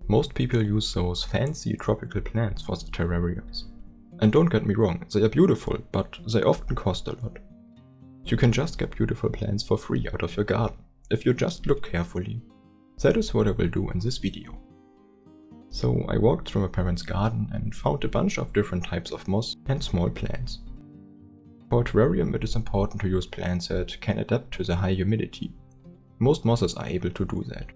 Most people use those fancy tropical plants for the terrariums. And don't get me wrong, they are beautiful, but they often cost a lot. You can just get beautiful plants for free out of your garden, if you just look carefully. That is what I will do in this video. So I walked through my parents' garden and found a bunch of different types of moss and small plants. For a terrarium it is important to use plants that can adapt to the high humidity. Most mosses are able to do that.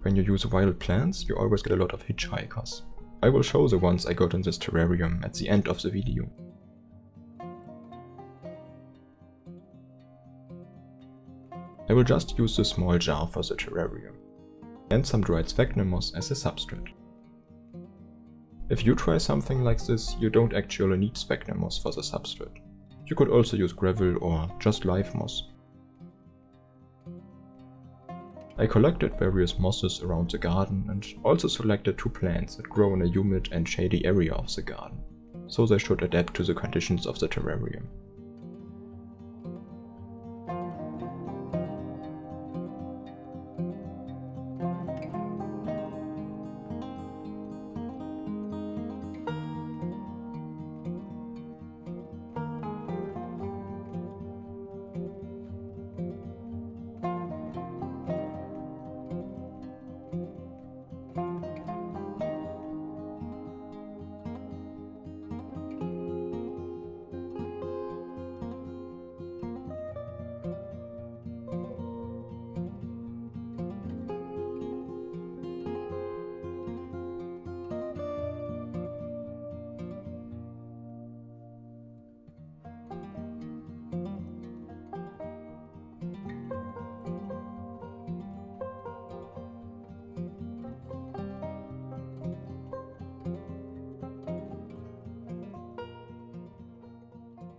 When you use wild plants, you always get a lot of hitchhikers. I will show the ones I got in this terrarium at the end of the video. I will just use the small jar for the terrarium, and some dried sphagnum moss as a substrate. If you try something like this, you don't actually need sphagnum moss for the substrate. You could also use gravel or just live moss. I collected various mosses around the garden and also selected 2 plants that grow in a humid and shady area of the garden, so they should adapt to the conditions of the terrarium.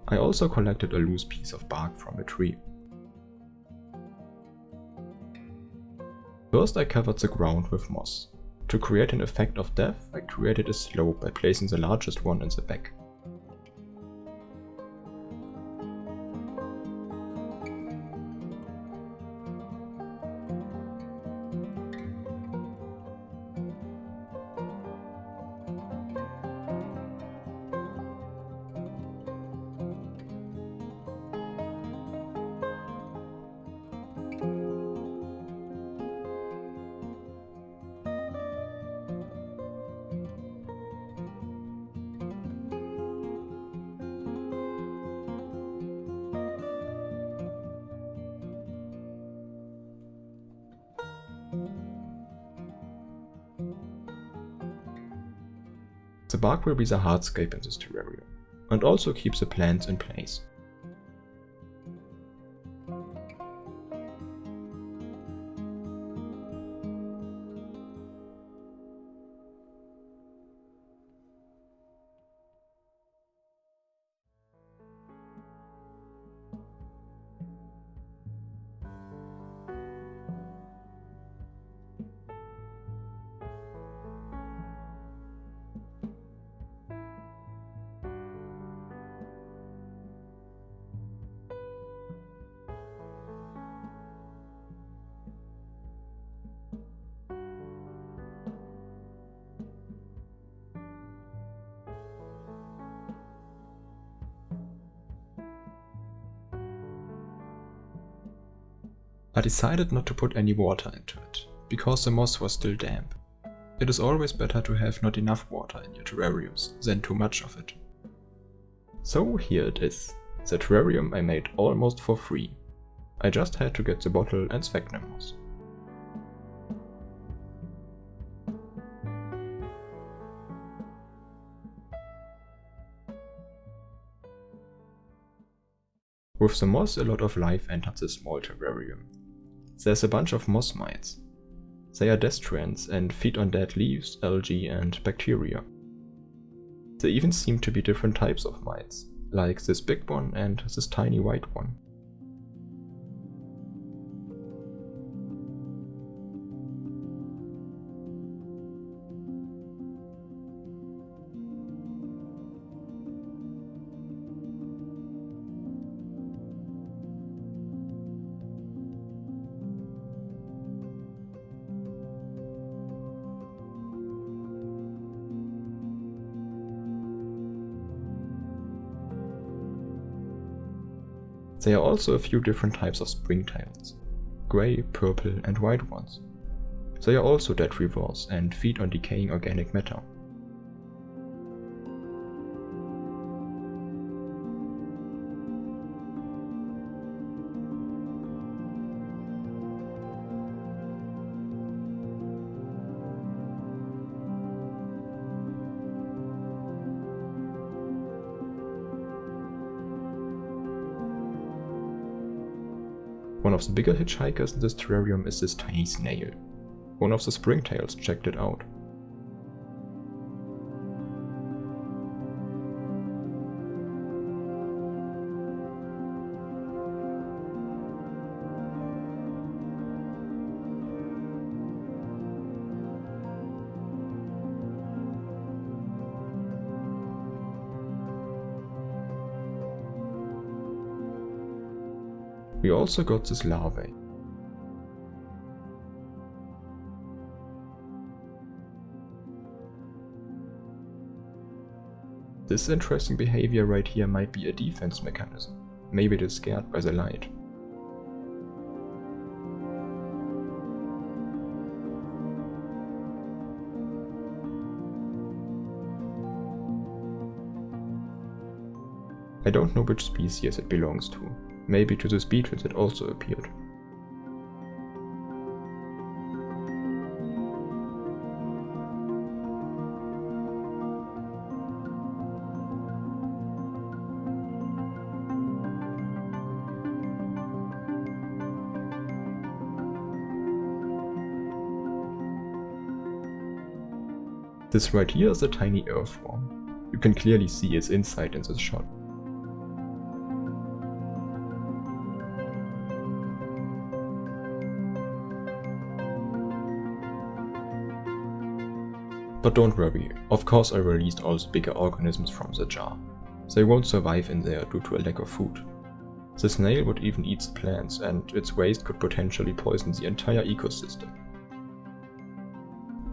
I also collected a loose piece of bark from a tree. First I covered the ground with moss. To create an effect of depth, I created a slope by placing the largest one in the back. The bark will be the hardscape in this terrarium, and also keep the plants in place. I decided not to put any water into it, because the moss was still damp. It is always better to have not enough water in your terrariums than too much of it. So here it is, the terrarium I made almost for free. I just had to get the bottle and sphagnum moss. With the moss, a lot of life entered the small terrarium. There's a bunch of moss mites. They are destruents and feed on dead leaves, algae and bacteria. There even seem to be different types of mites, like this big one and this tiny white one. There are also a few different types of springtails, grey, purple and white ones. They are also detrivores and feed on decaying organic matter. One of the bigger hitchhikers in this terrarium is this tiny snail. One of the springtails checked it out. We also got this larvae. This interesting behavior right here might be a defense mechanism. Maybe it is scared by the light. I don't know which species it belongs to. Maybe to this beetle that also appeared. This right here is a tiny earthworm. You can clearly see its inside in this shot. But don't worry, of course I released all the bigger organisms from the jar. They won't survive in there due to a lack of food. The snail would even eat the plants, and its waste could potentially poison the entire ecosystem.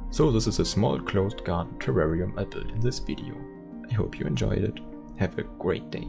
So this is a small closed garden terrarium I built in this video. I hope you enjoyed it. Have a great day.